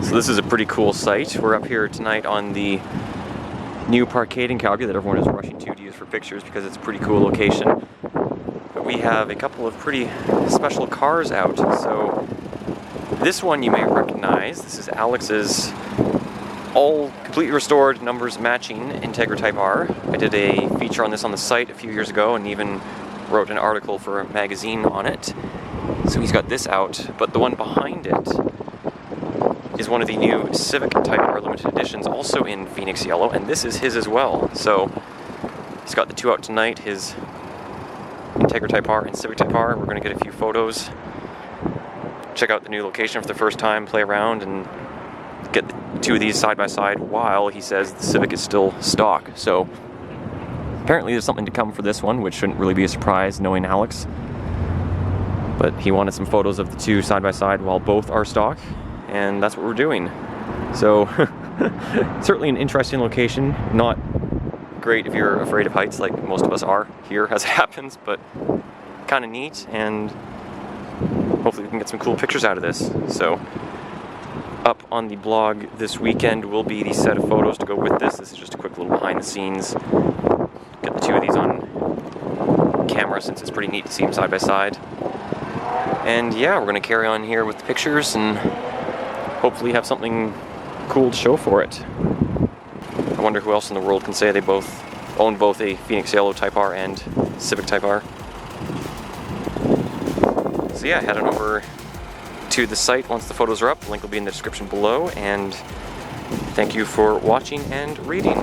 So this is a pretty cool site. We're up here tonight on the new parkade in Calgary that everyone is rushing to use for pictures because it's a pretty cool location. But we have a couple of pretty special cars out. So this one you may recognize. This is Alex's all completely restored, numbers matching Integra Type R. I did a feature on this on the site a few years ago and even wrote an article for a magazine on it. So he's got this out, but the one behind it is one of the new Civic Type R limited editions, also in Phoenix Yellow, and this is his as well. So he's got the two out tonight, his Integra Type R and Civic Type R. We're going to get a few photos, check out the new location for the first time, play around, and get the two of these side by side while he says the Civic is still stock. So apparently there's something to come for this one, which shouldn't really be a surprise knowing Alex. But he wanted some photos of the two side by side while both are stock, and that's what we're doing. So certainly an interesting location. Not great if you're afraid of heights like most of us are here as it happens, but kind of neat, and hopefully we can get some cool pictures out of this. So up on the blog this weekend will be the set of photos to go with this. This is just a quick little behind the scenes. Get the two of these on camera since it's pretty neat to see them side by side. And yeah, we're going to carry on here with the pictures and hopefully have something cool to show for it. I wonder who else in the world can say they both own both a Phoenix Yellow Type R and Civic Type R. So yeah, head on over to the site once the photos are up. The link will be in the description below, and thank you for watching and reading.